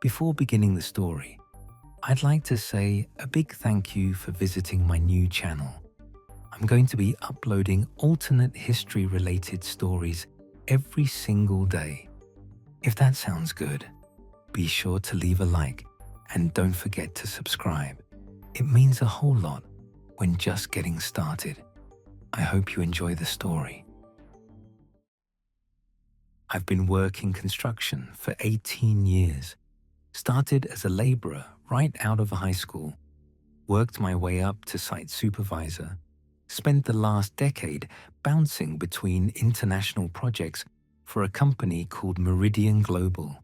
Before beginning the story, I'd like to say a big thank you for visiting my new channel. I'm going to be uploading alternate history-related stories every single day. If that sounds good, be sure to leave a like and don't forget to subscribe. It means a whole lot when just getting started. I hope you enjoy the story. I've been working construction for 18 years. Started as a laborer right out of high school, worked my way up to site supervisor, spent the last decade bouncing between international projects for a company called Meridian Global.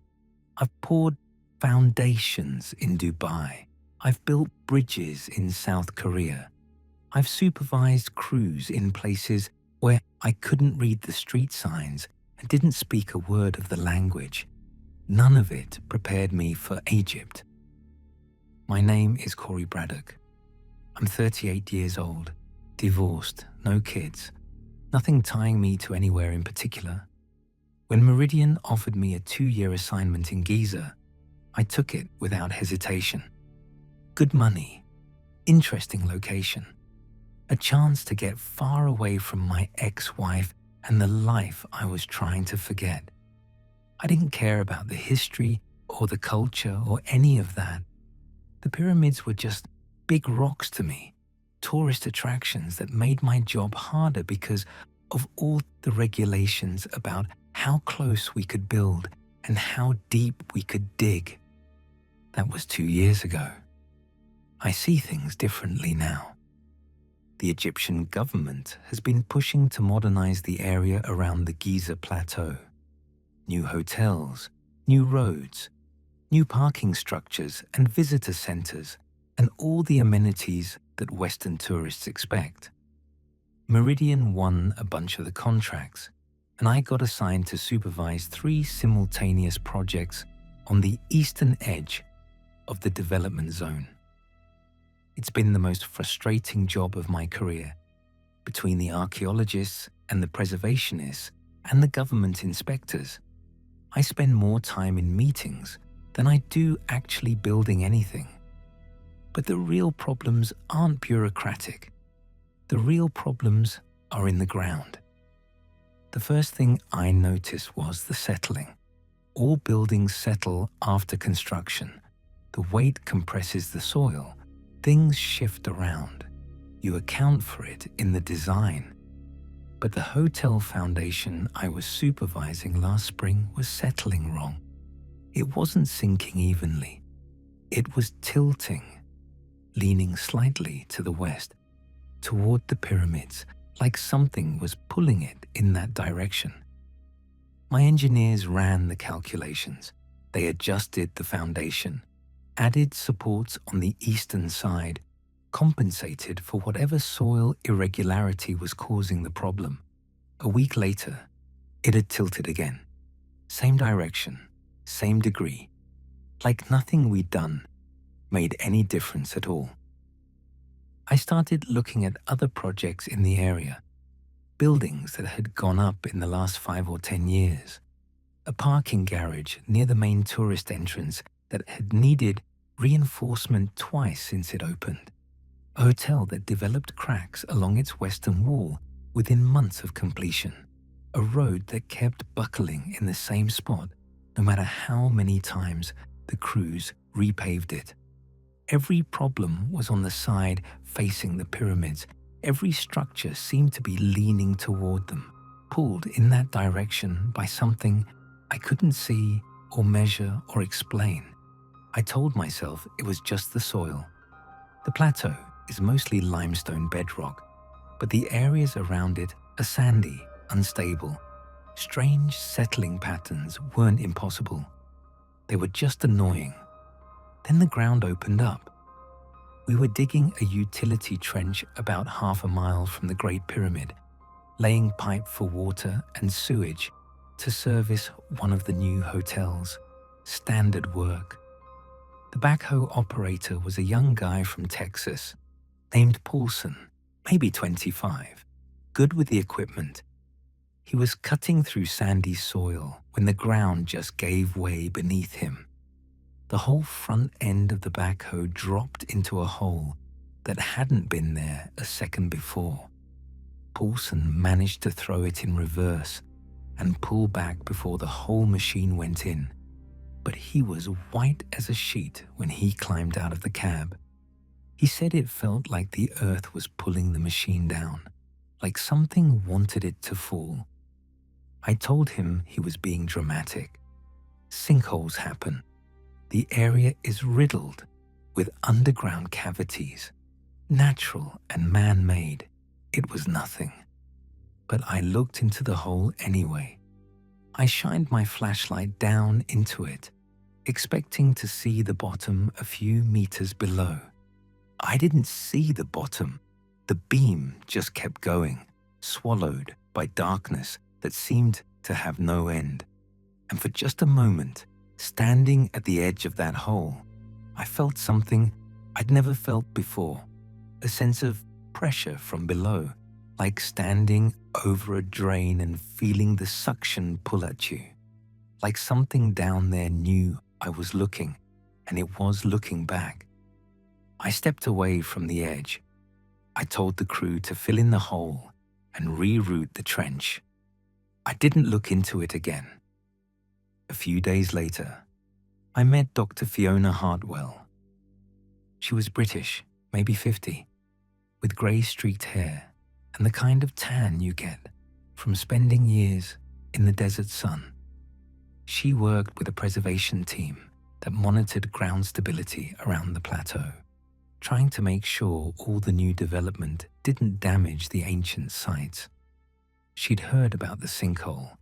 I've poured foundations in Dubai. I've built bridges in South Korea. I've supervised crews in places where I couldn't read the street signs and didn't speak a word of the language. None of it prepared me for Egypt. My name is Corey Braddock. I'm 38 years old, divorced, no kids, nothing tying me to anywhere in particular. When Meridian offered me a 2-year assignment in Giza, I took it without hesitation. Good money, interesting location, a chance to get far away from my ex-wife and the life I was trying to forget. I didn't care about the history or the culture or any of that. The pyramids were just big rocks to me, tourist attractions that made my job harder because of all the regulations about how close we could build and how deep we could dig. That was 2 years ago. I see things differently now. The Egyptian government has been pushing to modernize the area around the Giza Plateau. New hotels, new roads, new parking structures and visitor centers, and all the amenities that Western tourists expect. Meridian won a bunch of the contracts, and I got assigned to supervise 3 simultaneous projects on the eastern edge of the development zone. It's been the most frustrating job of my career. Between the archaeologists and the preservationists and the government inspectors, I spend more time in meetings than I do actually building anything. But the real problems aren't bureaucratic. The real problems are in the ground. The first thing I noticed was the settling. All buildings settle after construction. The weight compresses the soil. Things shift around. You account for it in the design. But the hotel foundation I was supervising last spring was settling wrong. It wasn't sinking evenly. It was tilting, leaning slightly to the west, toward the pyramids, like something was pulling it in that direction. My engineers ran the calculations. They adjusted the foundation, added supports on the eastern side, compensated for whatever soil irregularity was causing the problem. A week later, it had tilted again. Same direction, same degree, like nothing we'd done made any difference at all. I started looking at other projects in the area, buildings that had gone up in the last 5 or 10 years, a parking garage near the main tourist entrance that had needed reinforcement twice since it opened, a hotel that developed cracks along its western wall within months of completion, a road that kept buckling in the same spot no matter how many times the crews repaved it. Every problem was on the side facing the pyramids. Every structure seemed to be leaning toward them, pulled in that direction by something I couldn't see or measure or explain. I told myself it was just the soil. The plateau is mostly limestone bedrock, but the areas around it are sandy, unstable. Strange settling patterns weren't impossible. They were just annoying. Then the ground opened up. We were digging a utility trench about half a mile from the Great Pyramid, laying pipe for water and sewage to service one of the new hotels. Standard work. The backhoe operator was a young guy from Texas, named Paulson, maybe 25, good with the equipment. He was cutting through sandy soil when the ground just gave way beneath him. The whole front end of the backhoe dropped into a hole that hadn't been there a second before. Paulson managed to throw it in reverse and pull back before the whole machine went in, but he was white as a sheet when he climbed out of the cab. He said it felt like the earth was pulling the machine down, like something wanted it to fall. I told him he was being dramatic. Sinkholes happen. The area is riddled with underground cavities, natural and man-made. It was nothing. But I looked into the hole anyway. I shined my flashlight down into it, expecting to see the bottom a few meters below. I didn't see the bottom. The beam just kept going, swallowed by darkness that seemed to have no end. And for just a moment, standing at the edge of that hole, I felt something I'd never felt before, a sense of pressure from below, like standing over a drain and feeling the suction pull at you. Like something down there knew I was looking, and it was looking back. I stepped away from the edge. I told the crew to fill in the hole and reroute the trench. I didn't look into it again. A few days later, I met Dr. Fiona Hartwell. She was British, maybe 50, with grey-streaked hair and the kind of tan you get from spending years in the desert sun. She worked with a preservation team that monitored ground stability around the plateau, trying to make sure all the new development didn't damage the ancient sites. She'd heard about the sinkhole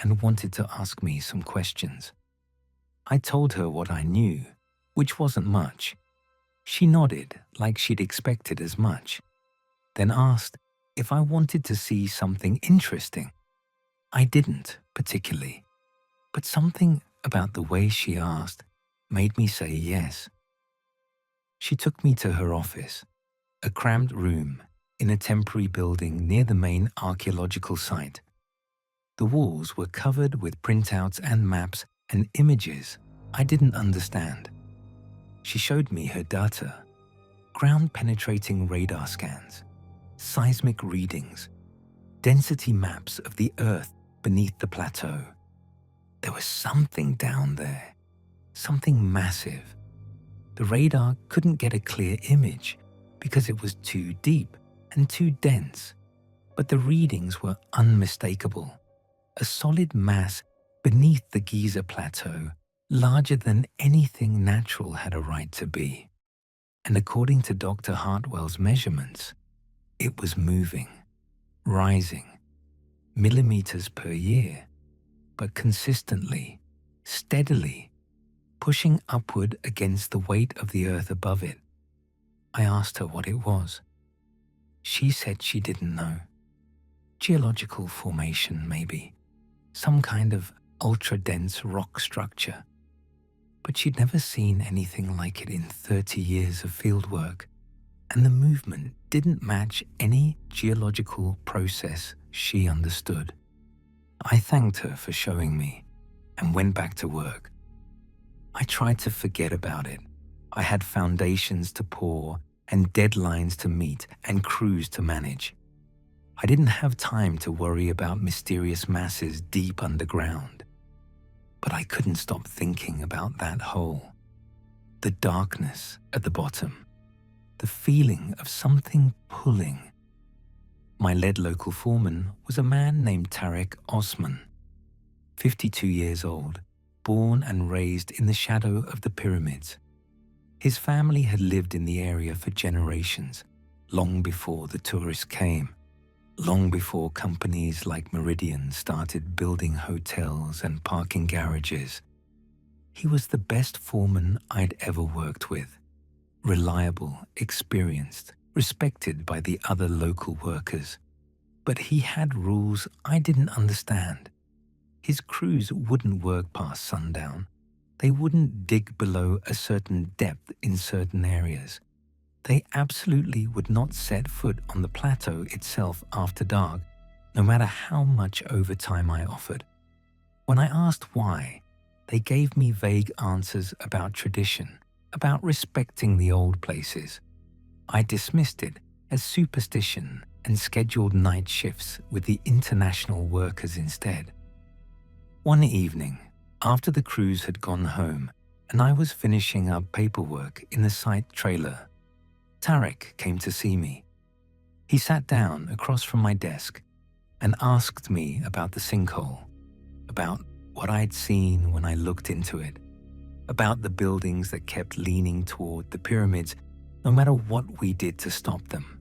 and wanted to ask me some questions. I told her what I knew, which wasn't much. She nodded like she'd expected as much, then asked if I wanted to see something interesting. I didn't particularly, but something about the way she asked made me say yes. She took me to her office, a cramped room in a temporary building near the main archaeological site. The walls were covered with printouts and maps and images I didn't understand. She showed me her data, ground-penetrating radar scans, seismic readings, density maps of the Earth beneath the plateau. There was something down there, something massive. The radar couldn't get a clear image because it was too deep and too dense, but the readings were unmistakable. A solid mass beneath the Giza Plateau, larger than anything natural had a right to be. And according to Dr. Hartwell's measurements, it was moving, rising, millimeters per year, but consistently, steadily, pushing upward against the weight of the Earth above it. I asked her what it was. She said she didn't know. Geological formation, maybe. Some kind of ultra-dense rock structure. But she'd never seen anything like it in 30 years of fieldwork, and the movement didn't match any geological process she understood. I thanked her for showing me and went back to work. I tried to forget about it. I had foundations to pour and deadlines to meet and crews to manage. I didn't have time to worry about mysterious masses deep underground. But I couldn't stop thinking about that hole, the darkness at the bottom, the feeling of something pulling. My lead local foreman was a man named Tarek Osman, 52 years old, born and raised in the shadow of the pyramids. His family had lived in the area for generations, long before the tourists came. Long before companies like Meridian started building hotels and parking garages. He was the best foreman I'd ever worked with. Reliable, experienced, respected by the other local workers. But he had rules I didn't understand. His crews wouldn't work past sundown. They wouldn't dig below a certain depth in certain areas. They absolutely would not set foot on the plateau itself after dark, no matter how much overtime I offered. When I asked why, They gave me vague answers about tradition, about respecting the old places. I dismissed it as superstition and scheduled night shifts with the international workers instead. One evening, after the crews had gone home and I was finishing up paperwork in the site trailer, Tarek came to see me. He sat down across from my desk and asked me about the sinkhole, about what I'd seen when I looked into it, about the buildings that kept leaning toward the pyramids no matter what we did to stop them.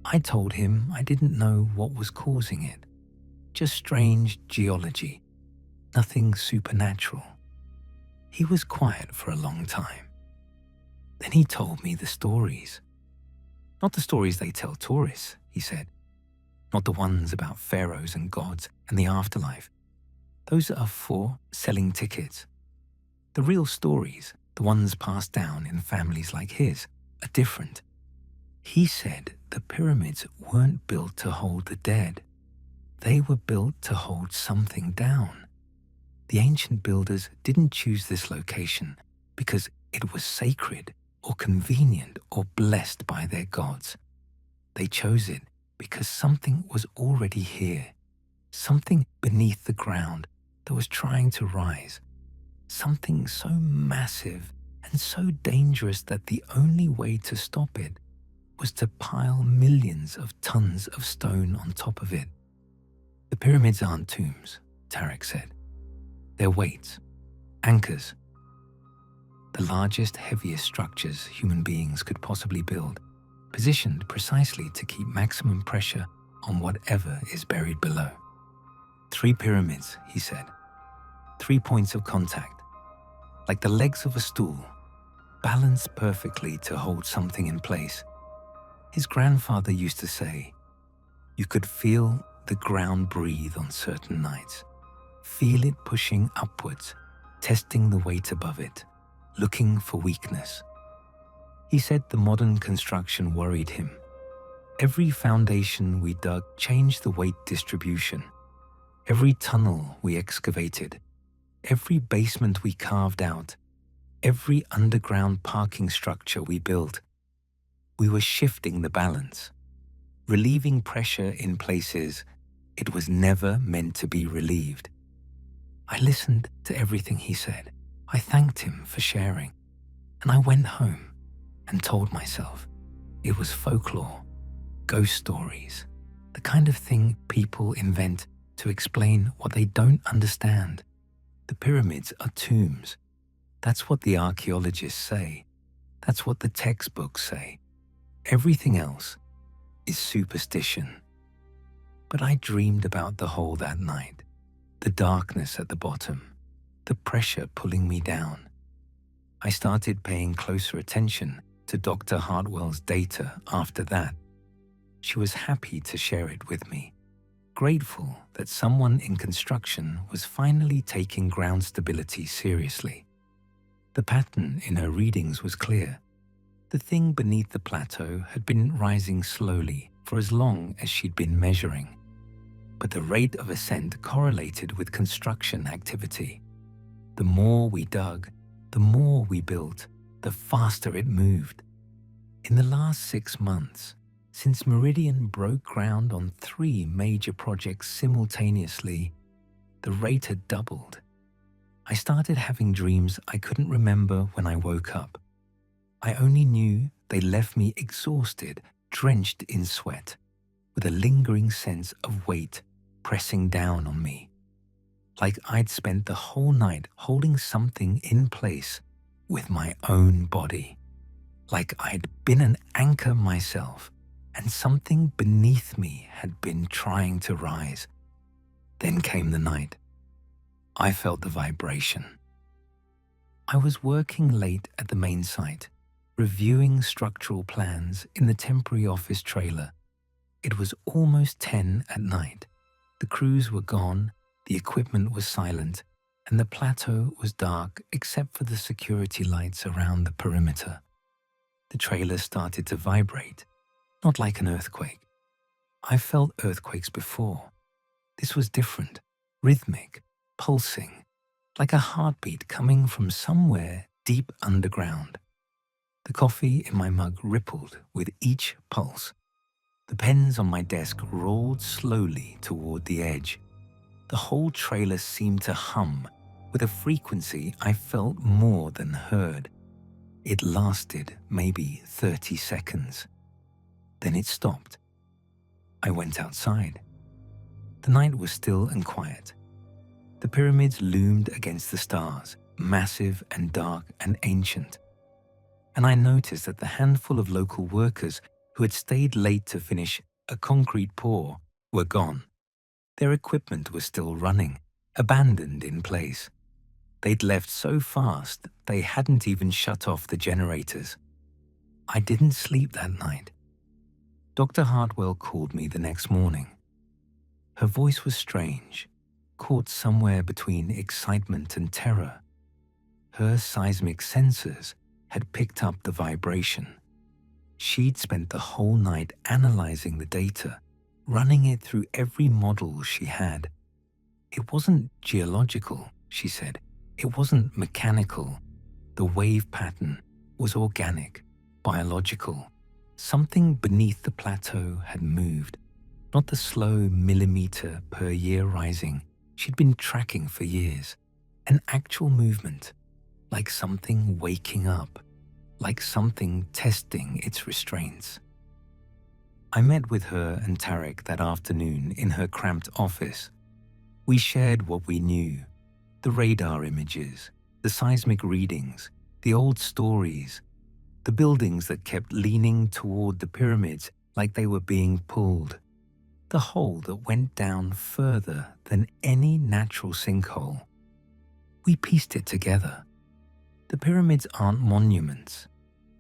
I told him I didn't know what was causing it, just strange geology, nothing supernatural. He was quiet for a long time. Then he told me the stories. Not the stories they tell tourists, he said. Not the ones about pharaohs and gods and the afterlife. Those are for selling tickets. The real stories, the ones passed down in families like his, are different. He said the pyramids weren't built to hold the dead. They were built to hold something down. The ancient builders didn't choose this location because it was sacred or convenient or blessed by their gods. They chose it because something was already here, something beneath the ground that was trying to rise, something so massive and so dangerous that the only way to stop it was to pile millions of tons of stone on top of it. The pyramids aren't tombs, Tarek said. They're weights, anchors. The largest, heaviest structures human beings could possibly build, positioned precisely to keep maximum pressure on whatever is buried below. 3 pyramids, he said. 3 points of contact, like the legs of a stool, balanced perfectly to hold something in place. His grandfather used to say, you could feel the ground breathe on certain nights, feel it pushing upwards, testing the weight above it, looking for weakness. He said the modern construction worried him. Every foundation we dug changed the weight distribution. Every tunnel we excavated, every basement we carved out, every underground parking structure we built, we were shifting the balance, relieving pressure in places it was never meant to be relieved. I listened to everything he said. I thanked him for sharing, and I went home and told myself it was folklore, ghost stories, the kind of thing people invent to explain what they don't understand. The pyramids are tombs. That's what the archaeologists say. That's what the textbooks say. Everything else is superstition. But I dreamed about the hole that night, the darkness at the bottom, the pressure pulling me down. I started paying closer attention to Dr. Hartwell's data after that. She was happy to share it with me, grateful that someone in construction was finally taking ground stability seriously. The pattern in her readings was clear. The thing beneath the plateau had been rising slowly for as long as she'd been measuring, but the rate of ascent correlated with construction activity. The more we dug, the more we built, the faster it moved. In the last 6 months, since Meridian broke ground on 3 major projects simultaneously, the rate had doubled. I started having dreams I couldn't remember when I woke up. I only knew they left me exhausted, drenched in sweat, with a lingering sense of weight pressing down on me. Like I'd spent the whole night holding something in place with my own body. Like I'd been an anchor myself, and something beneath me had been trying to rise. Then came the night. I felt the vibration. I was working late at the main site, reviewing structural plans in the temporary office trailer. It was almost 10 at night. The crews were gone, the equipment was silent, and the plateau was dark except for the security lights around the perimeter. The trailer started to vibrate, not like an earthquake. I felt earthquakes before. This was different, rhythmic, pulsing, like a heartbeat coming from somewhere deep underground. The coffee in my mug rippled with each pulse. The pens on my desk rolled slowly toward the edge. The whole trailer seemed to hum with a frequency I felt more than heard. It lasted maybe 30 seconds. Then it stopped. I went outside. The night was still and quiet. The pyramids loomed against the stars, massive and dark and ancient. And I noticed that the handful of local workers who had stayed late to finish a concrete pour were gone. Their equipment was still running, abandoned in place. They'd left so fast they hadn't even shut off the generators. I didn't sleep that night. Dr. Hartwell called me the next morning. Her voice was strange, caught somewhere between excitement and terror. Her seismic sensors had picked up the vibration. She'd spent the whole night analyzing the data, running it through every model she had. It wasn't geological, she said. It wasn't mechanical. The wave pattern was organic, biological. Something beneath the plateau had moved, not the slow millimeter per year rising she'd been tracking for years. An actual movement, like something waking up, like something testing its restraints. I met with her and Tarek that afternoon in her cramped office. We shared what we knew, the radar images, the seismic readings, the old stories, the buildings that kept leaning toward the pyramids like they were being pulled, the hole that went down further than any natural sinkhole. We pieced it together. The pyramids aren't monuments.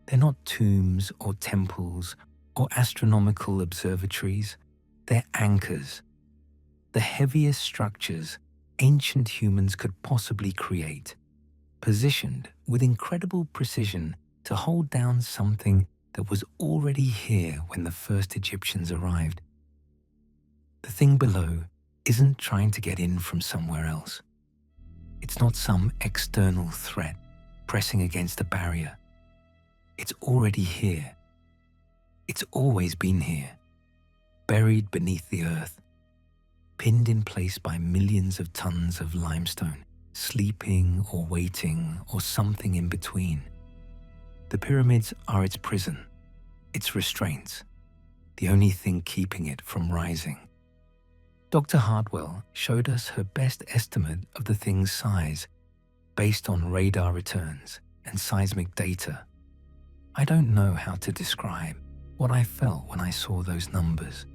They're not tombs or temples or astronomical observatories. They're anchors, the heaviest structures ancient humans could possibly create, positioned with incredible precision to hold down something that was already here when the first Egyptians arrived. The thing below isn't trying to get in from somewhere else. It's not some external threat pressing against a barrier. It's already here. It's always been here, buried beneath the earth, pinned in place by millions of tons of limestone, sleeping or waiting or something in between. The pyramids are its prison, its restraints, the only thing keeping it from rising. Dr. Hartwell showed us her best estimate of the thing's size based on radar returns and seismic data. I don't know how to describe what I felt when I saw those numbers.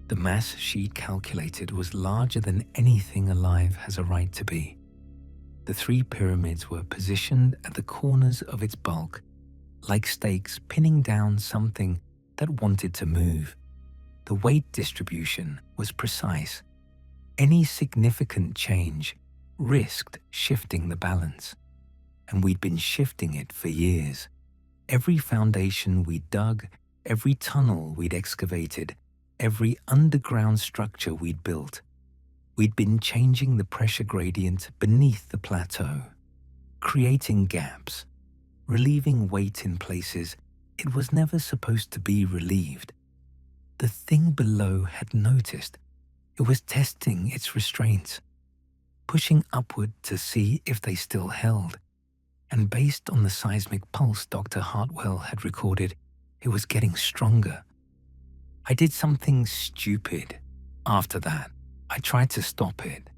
The mass she'd calculated was larger than anything alive has a right to be. The three pyramids were positioned at the corners of its bulk, like stakes pinning down something that wanted to move. The weight distribution was precise. Any significant change risked shifting the balance, and we'd been shifting it for years. Every foundation we'd dug, every tunnel we'd excavated, every underground structure we'd built, we'd been changing the pressure gradient beneath the plateau, creating gaps, relieving weight in places it was never supposed to be relieved. The thing below had noticed. It was testing its restraints, pushing upward to see if they still held. And based on the seismic pulse Dr. Hartwell had recorded, it was getting stronger. I did something stupid. After that, I tried to stop it.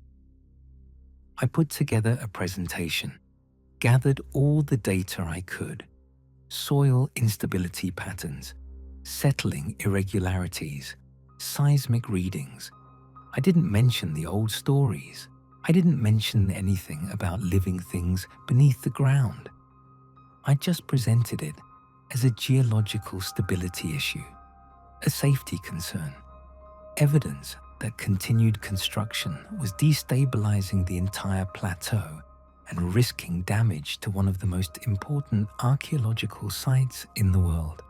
I put together a presentation, gathered all the data I could, soil instability patterns, settling irregularities, seismic readings. I didn't mention the old stories. I didn't mention anything about living things beneath the ground. I just presented it as a geological stability issue, a safety concern, evidence that continued construction was destabilizing the entire plateau and risking damage to one of the most important archaeological sites in the world.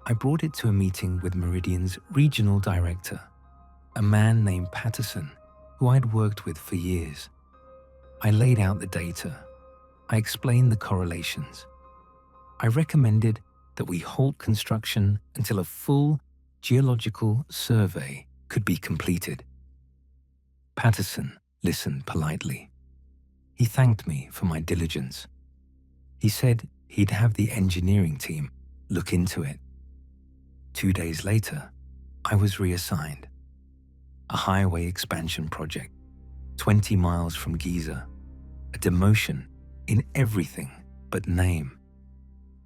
I brought it to a meeting with Meridian's regional director, a man named Patterson, who I'd worked with for years. I laid out the data. I explained the correlations. I recommended that we halt construction until a full geological survey could be completed. Patterson listened politely. He thanked me for my diligence. He said he'd have the engineering team look into it. 2 days later, I was reassigned. A highway expansion project, 20 miles from Giza, a demotion in everything but name.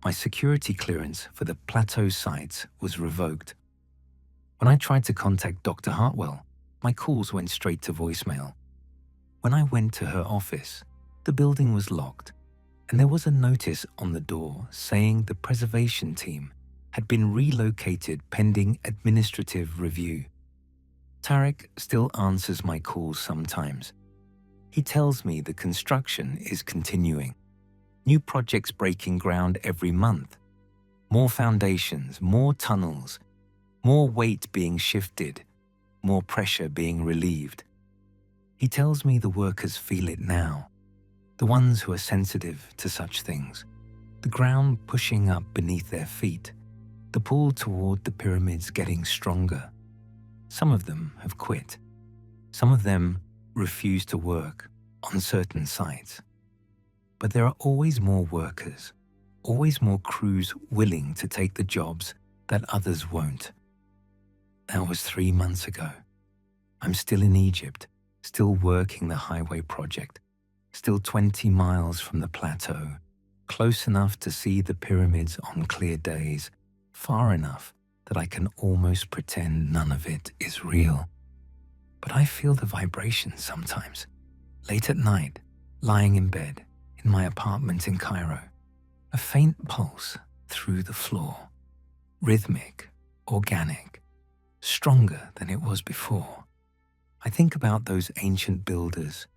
My security clearance for the plateau sites was revoked. When I tried to contact Dr. Hartwell, my calls went straight to voicemail. When I went to her office, the building was locked, and there was a notice on the door saying the preservation team had been relocated pending administrative review. Tarek still answers my calls sometimes. He tells me the construction is continuing. New projects breaking ground every month. More foundations, more tunnels, more weight being shifted, more pressure being relieved. He tells me the workers feel it now, the ones who are sensitive to such things, the ground pushing up beneath their feet, the pull toward the pyramids getting stronger. Some of them have quit. Some of them refuse to work on certain sites. But there are always more workers, always more crews willing to take the jobs that others won't. That was 3 months ago. I'm still in Egypt, still working the highway project, still 20 miles from the plateau, close enough to see the pyramids on clear days, far enough that I can almost pretend none of it is real. But I feel the vibrations sometimes, late at night, lying in bed, in my apartment in Cairo, a faint pulse through the floor, rhythmic, organic, stronger than it was before. I think about those ancient builders,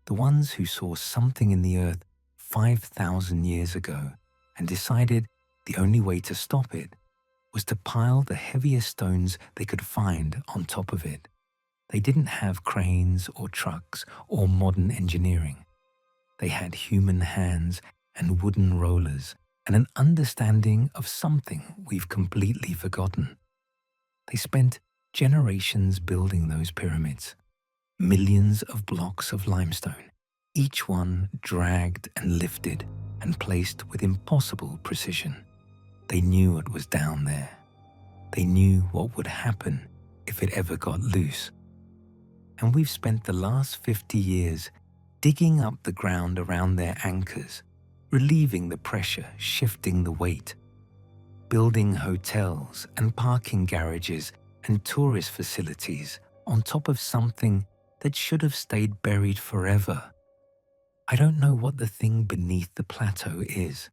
the ones who saw something in the earth 5,000 years ago and decided the only way to stop it was to pile the heaviest stones they could find on top of it. They didn't have cranes or trucks or modern engineering. They had human hands and wooden rollers and an understanding of something we've completely forgotten. They spent generations building those pyramids, millions of blocks of limestone, each one dragged and lifted and placed with impossible precision. They knew it was down there. They knew what would happen if it ever got loose. And we've spent the last 50 years digging up the ground around their anchors, relieving the pressure, shifting the weight, building hotels and parking garages and tourist facilities on top of something that should have stayed buried forever. I don't know what the thing beneath the plateau is.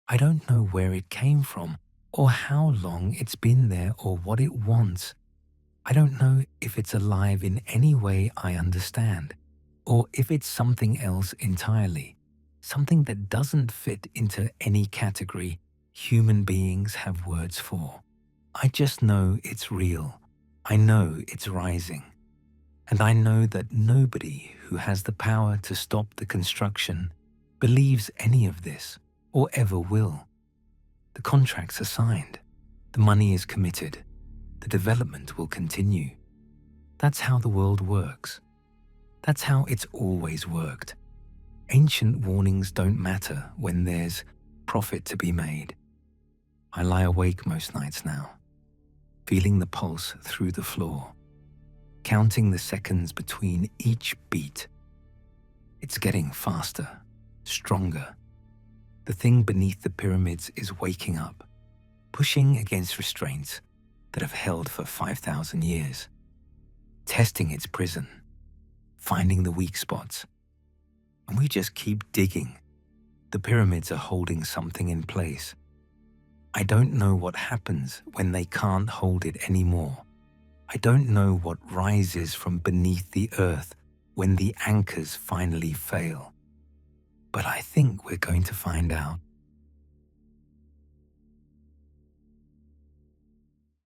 I don't know where it came from or how long it's been there or what it wants. I don't know if it's alive in any way I understand, or if it's something else entirely, something that doesn't fit into any category human beings have words for. I just know it's real. I know it's rising. And I know that nobody who has the power to stop the construction believes any of this or ever will. The contracts are signed. The money is committed. The development will continue. That's how the world works. That's how it's always worked. Ancient warnings don't matter when there's profit to be made. I lie awake most nights now, feeling the pulse through the floor, counting the seconds between each beat. It's getting faster, stronger. The thing beneath the pyramids is waking up, pushing against restraints that have held for 5,000 years, testing its prison, finding the weak spots. And we just keep digging. The pyramids are holding something in place. I don't know what happens when they can't hold it anymore. I don't know what rises from beneath the earth when the anchors finally fail. But I think we're going to find out.